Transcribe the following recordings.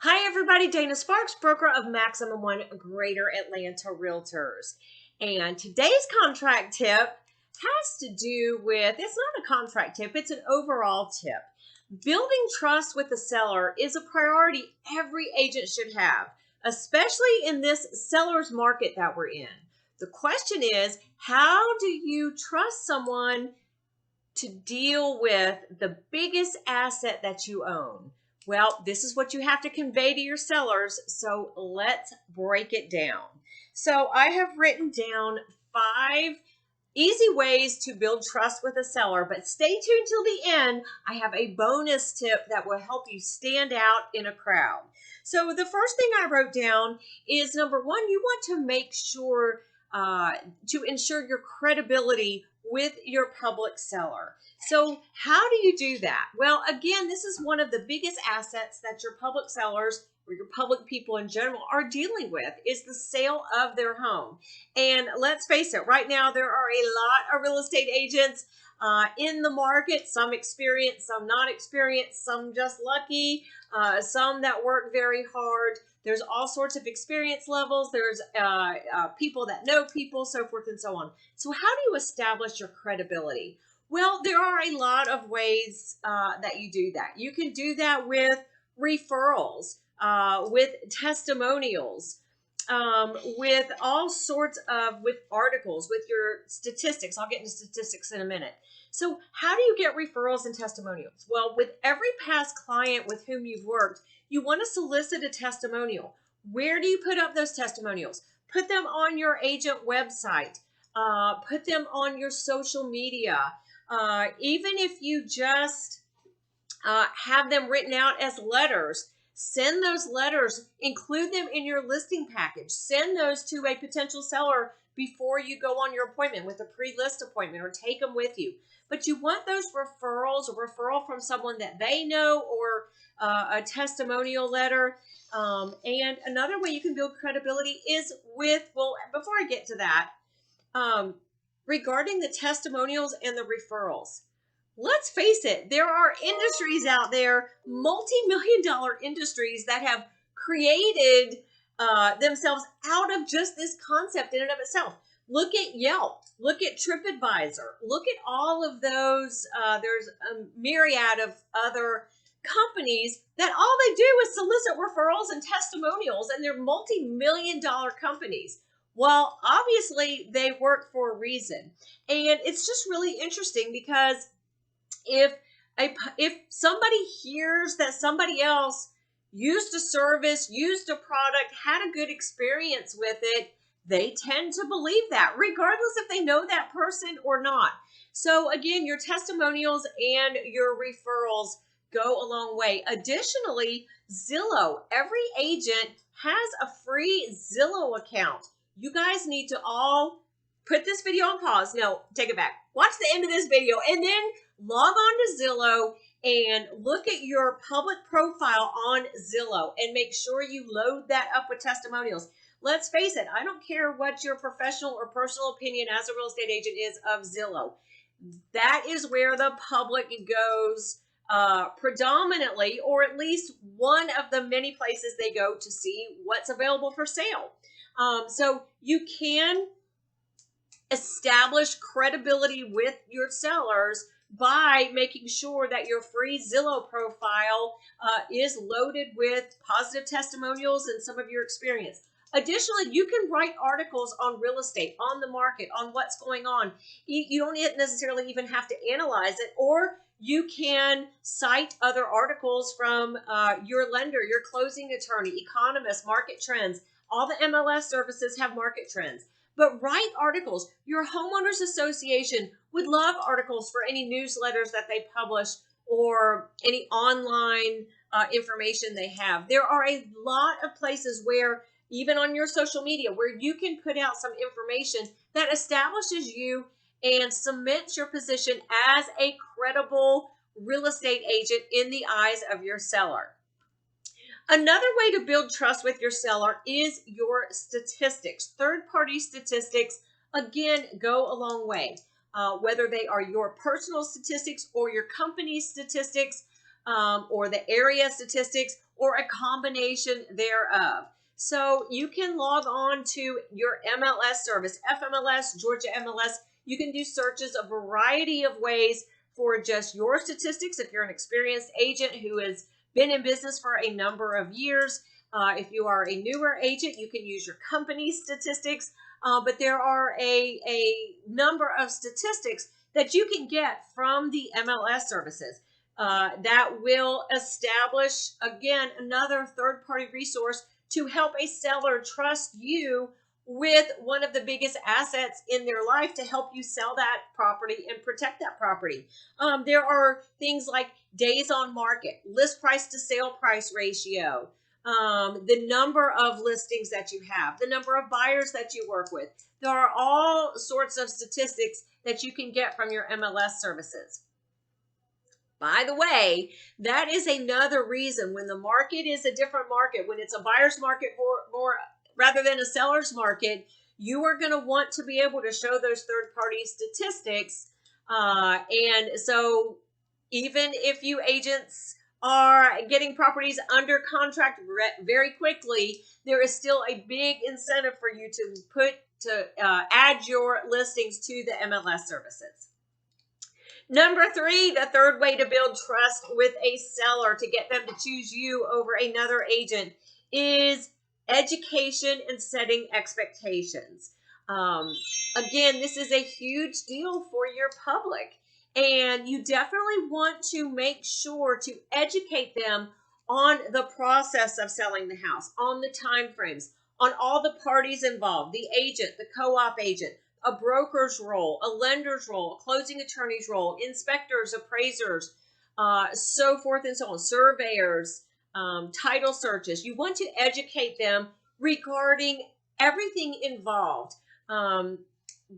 Hi everybody, Dana Sparks, broker of Maximum One Greater Atlanta Realtors. And today's contract tip has to do with, it's not a contract tip, it's an overall tip. Building trust with the seller is a priority every agent should have, especially in this seller's market that we're in. The question is, how do you trust someone to deal with the biggest asset that you own? Well, this is what you have to convey to your sellers, so let's break it down. So I have written down 5 easy ways to build trust with a seller, but stay tuned till the end. I have a bonus tip that will help you stand out in a crowd. So the first thing I wrote down is number 1, you want to make sure to ensure your credibility with your public seller. So how do you do that? Well, again, this is one of the biggest assets that your public sellers or your public people in general are dealing with, is the sale of their home. And let's face it, right now there are a lot of real estate agents in the market, some experienced, some not experienced, some just lucky, some that work very hard. There's all sorts of experience levels. There's people that know people, so forth and so on. So how do you establish your credibility? Well, there are a lot of ways that you do that. You can do that with referrals, with testimonials, with all sorts of, with articles, with your statistics. I'll get into statistics in a minute. So how do you get referrals and testimonials? Well, with every past client with whom you've worked, you want to solicit a testimonial. Where do you put up those testimonials? Put them on your agent website. Put them on your social media. Even if you just have them written out as letters, send those letters, include them in your listing package. Send those to a potential seller before you go on your appointment with a pre-list appointment, or take them with you. But you want those referrals, a referral from someone that they know, or a testimonial letter. And another way you can build credibility is with, well, before I get to that, regarding the testimonials and the referrals. Let's face it, there are industries out there, multi-million-dollar industries, that have created themselves out of just this concept in and of itself. Look at Yelp. Look at TripAdvisor. Look at all of those. There's a myriad of other companies that all they do is solicit referrals and testimonials, and they're multi-million-dollar companies. Well, obviously, they work for a reason. And it's just really interesting because if somebody hears that somebody else used a service, used a product, had a good experience with it, they tend to believe that, regardless if they know that person or not. So again, your testimonials and your referrals go a long way. Additionally, Zillow. Every agent has a free Zillow account. You guys need to all put this video on pause. No, take it back. Watch the end of this video and then log on to Zillow and look at your public profile on Zillow and make sure you load that up with testimonials. Let's face it, I don't care what your professional or personal opinion as a real estate agent is of Zillow. That is where the public goes predominantly, or at least one of the many places they go to see what's available for sale. So you can establish credibility with your sellers by making sure that your free Zillow profile is loaded with positive testimonials and some of your experience. Additionally, you can write articles on real estate, on the market, on what's going on. You don't necessarily even have to analyze it, or you can cite other articles from your lender, your closing attorney, economist, market trends. All the MLS services have market trends. But write articles. Your homeowners association would love articles for any newsletters that they publish or any online information they have. There are a lot of places where, even on your social media, where you can put out some information that establishes you and cements your position as a credible real estate agent in the eyes of your seller. Another way to build trust with your seller is your statistics. Third-party statistics, again, go a long way. Whether they are your personal statistics or your company's statistics, or the area statistics, or a combination thereof. So you can log on to your MLS service, FMLS, Georgia MLS. You can do searches a variety of ways for just your statistics if you're an experienced agent who has been in business for a number of years. If you are a newer agent, you can use your company's statistics, but there are a number of statistics that you can get from the MLS services that will establish, again, another third-party resource to help a seller trust you with one of the biggest assets in their life to help you sell that property and protect that property. There are things like days on market, list price to sale price ratio, the number of listings that you have, the number of buyers that you work with. There are all sorts of statistics that you can get from your MLS services. By the way, that is another reason when the market is a different market, when it's a buyer's market more rather than a seller's market, you are going to want to be able to show those third-party statistics. And so even if you agents are getting properties under contract very quickly, there is still a big incentive for you to add your listings to the MLS services. Number 3, the third way to build trust with a seller to get them to choose you over another agent is education and setting expectations. Again, this is a huge deal for your public, and you definitely want to make sure to educate them on the process of selling the house, on the time frames, on all the parties involved, the agent, the co-op agent, a broker's role, a lender's role, a closing attorney's role, inspectors, appraisers, so forth and so on, surveyors, title searches. You want to educate them regarding everything involved.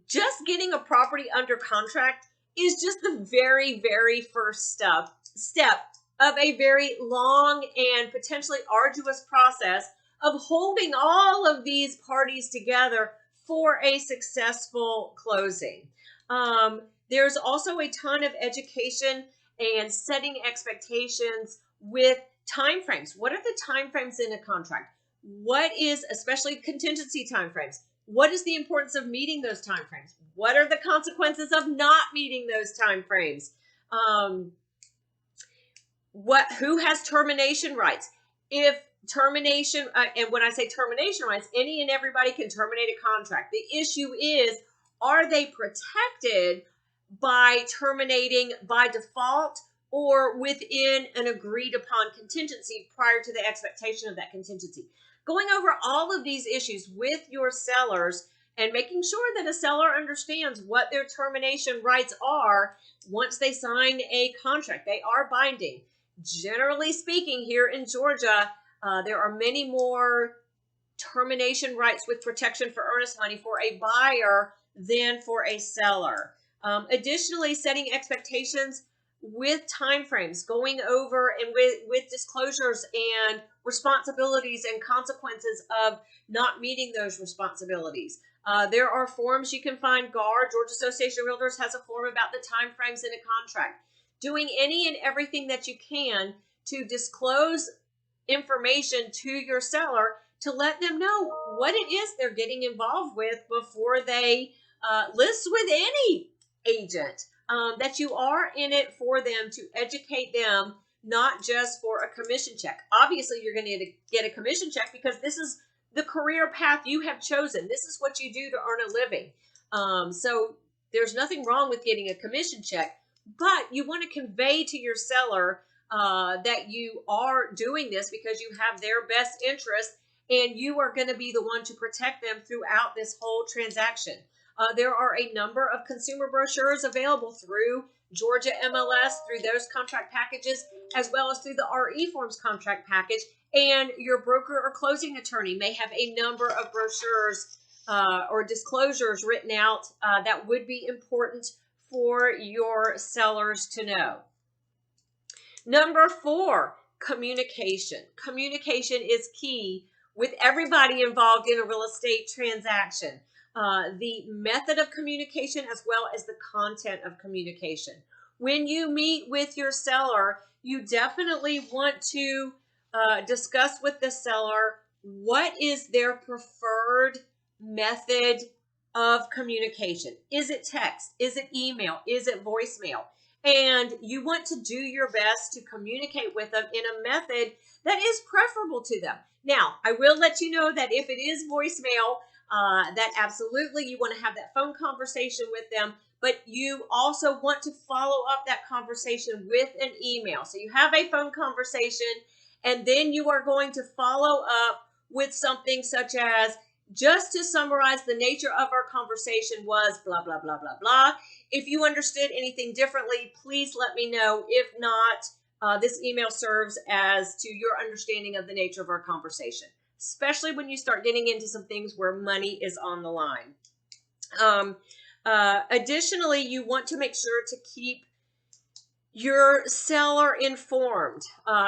Just getting a property under contract is just the very, very first step of a very long and potentially arduous process of holding all of these parties together for a successful closing. There's also a ton of education and setting expectations with timeframes. What are the timeframes in a contract? What is, especially contingency timeframes, what is the importance of meeting those timeframes? What are the consequences of not meeting those timeframes? Who has termination rights? If termination, and when I say termination rights, any and everybody can terminate a contract. The issue is, are they protected by terminating by default or within an agreed upon contingency prior to the expectation of that contingency? Going over all of these issues with your sellers and making sure that a seller understands what their termination rights are once they sign a contract. They are binding. Generally speaking, here in Georgia, there are many more termination rights with protection for earnest money for a buyer than for a seller. Additionally, setting expectations with timeframes, going over and with disclosures and responsibilities and consequences of not meeting those responsibilities. There are forms you can find. GAR, Georgia Association of Realtors, has a form about the timeframes in a contract. Doing any and everything that you can to disclose information to your seller to let them know what it is they're getting involved with before they list with any agent, that you are in it for them to educate them, not just for a commission check. Obviously, you're going to get a commission check because this is the career path you have chosen. This is what you do to earn a living. So there's nothing wrong with getting a commission check, but you want to convey to your seller that you are doing this because you have their best interest and you are going to be the one to protect them throughout this whole transaction. There are a number of consumer brochures available through Georgia MLS, through those contract packages, as well as through the RE Forms contract package. And your broker or closing attorney may have a number of brochures or disclosures written out that would be important for your sellers to know. Number 4, communication. Communication is key with everybody involved in a real estate transaction. The method of communication as well as the content of communication. When you meet with your seller, you definitely want to discuss with the seller what is their preferred method of communication. Is it text? Is it email? Is it voicemail? And you want to do your best to communicate with them in a method that is preferable to them. Now, I will let you know that if it is voicemail, that absolutely you want to have that phone conversation with them, but you also want to follow up that conversation with an email. So you have a phone conversation, and then you are going to follow up with something such as, just to summarize, the nature of our conversation was blah, blah, blah, blah, blah. If you understood anything differently, please let me know. If not, this email serves as to your understanding of the nature of our conversation, especially when you start getting into some things where money is on the line. Additionally, you want to make sure to keep your seller informed.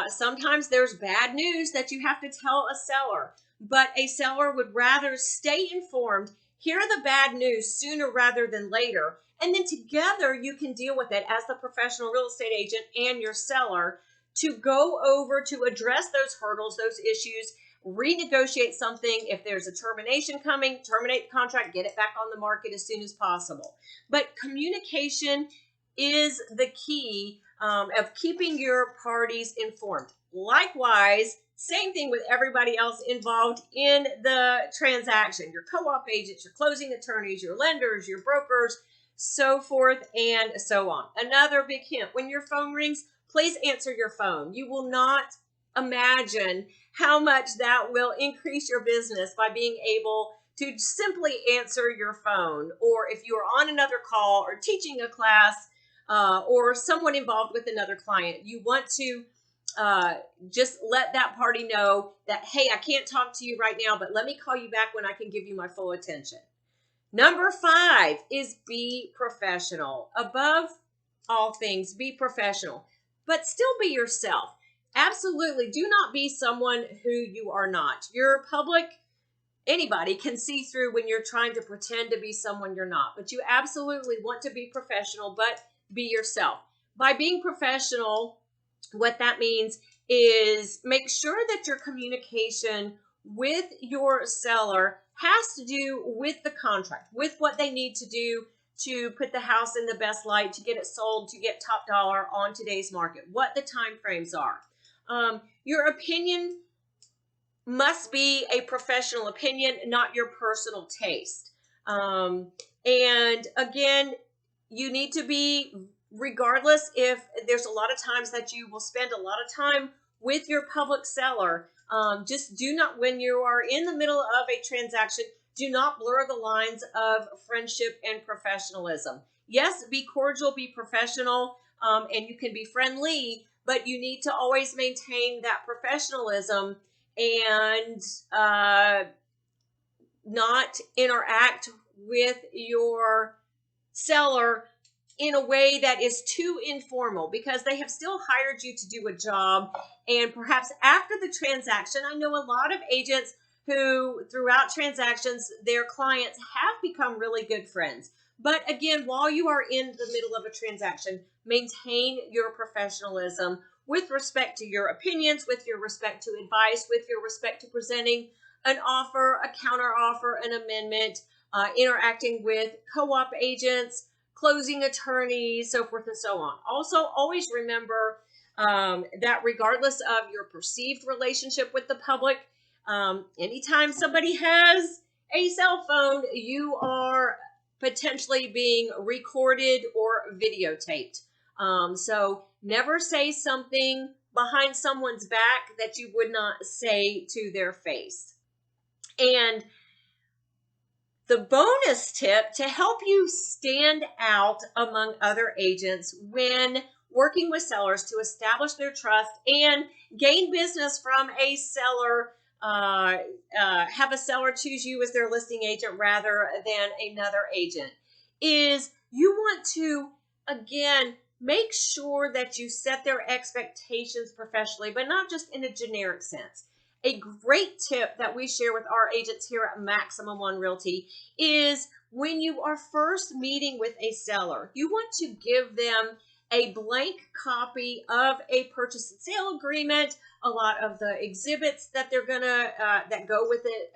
Sometimes there's bad news that you have to tell a seller, but a seller would rather stay informed, hear the bad news sooner rather than later, and then together you can deal with it as the professional real estate agent and your seller to go over to address those hurdles, those issues, renegotiate something. If there's a termination coming, terminate the contract, get it back on the market as soon as possible. But communication is the key of keeping your parties informed. Likewise, same thing with everybody else involved in the transaction, your co-op agents, your closing attorneys, your lenders, your brokers, so forth and so on. Another big hint, when your phone rings, please answer your phone. You will not imagine how much that will increase your business by being able to simply answer your phone, or if you're on another call or teaching a class or someone involved with another client, you want to just let that party know that, hey, I can't talk to you right now, but let me call you back when I can give you my full attention. Number 5 is be professional. Above all things, be professional, but still be yourself. Absolutely. Do not be someone who you are not. Your public, anybody can see through when you're trying to pretend to be someone you're not, but you absolutely want to be professional, but be yourself. By being professional, what that means is make sure that your communication with your seller has to do with the contract, with what they need to do to put the house in the best light, to get it sold, to get top dollar on today's market, what the time frames are. Your opinion must be a professional opinion, not your personal taste. And again, you need to be, regardless if there's a lot of times that you will spend a lot of time with your public seller, just do not, when you are in the middle of a transaction, do not blur the lines of friendship and professionalism. Yes, be cordial, be professional, and you can be friendly, but you need to always maintain that professionalism and not interact with your seller in a way that is too informal, because they have still hired you to do a job. And perhaps after the transaction, I know a lot of agents who throughout transactions, their clients have become really good friends. But again, while you are in the middle of a transaction, maintain your professionalism with respect to your opinions, with your respect to advice, with your respect to presenting an offer, a counter offer, an amendment, interacting with co-op agents, closing attorneys, so forth and so on. Also, always remember that regardless of your perceived relationship with the public, anytime somebody has a cell phone, you are potentially being recorded or videotaped. So never say something behind someone's back that you would not say to their face. And the bonus tip to help you stand out among other agents when working with sellers to establish their trust and gain business from a seller, have a seller choose you as their listing agent rather than another agent, is you want to, again, make sure that you set their expectations professionally, but not just in a generic sense. A great tip that we share with our agents here at Maximum One Realty is when you are first meeting with a seller, you want to give them a blank copy of a purchase and sale agreement, a lot of the exhibits that they're gonna that go with it,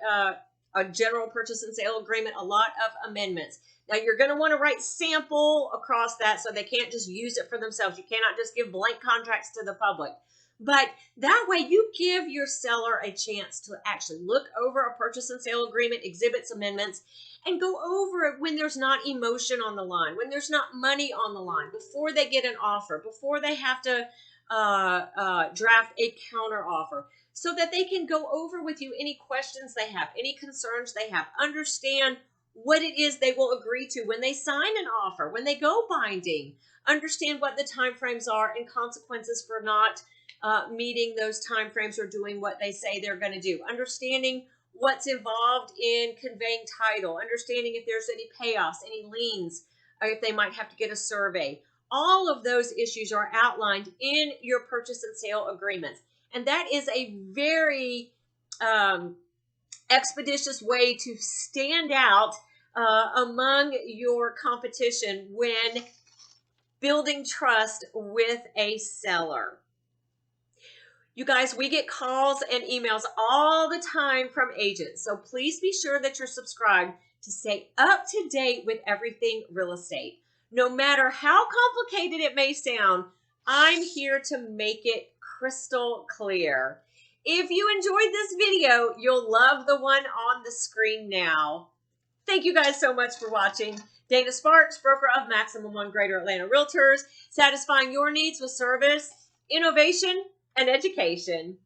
a general purchase and sale agreement, a lot of amendments. Now you're going to want to write sample across that so they can't just use it for themselves. You cannot just give blank contracts to the public. But that way you give your seller a chance to actually look over a purchase and sale agreement, exhibits, amendments, and go over it when there's not emotion on the line, when there's not money on the line, before they get an offer, before they have to draft a counter offer, so that they can go over with you any questions they have, any concerns they have, understand what it is they will agree to when they sign an offer, when they go binding, understand what the timeframes are and consequences for not meeting those timeframes or doing what they say they're going to do, understanding what's involved in conveying title, understanding if there's any payoffs, any liens, or if they might have to get a survey. All of those issues are outlined in your purchase and sale agreements. And that is a very expeditious way to stand out among your competition when building trust with a seller. You guys, we get calls and emails all the time from agents, so please be sure that you're subscribed to stay up to date with everything real estate. No matter how complicated it may sound, I'm here to make it crystal clear. If you enjoyed this video, you'll love the one on the screen now. Thank you guys so much for watching. Dana Sparks, broker of Maximum One Greater Atlanta Realtors, satisfying your needs with service, innovation, and education.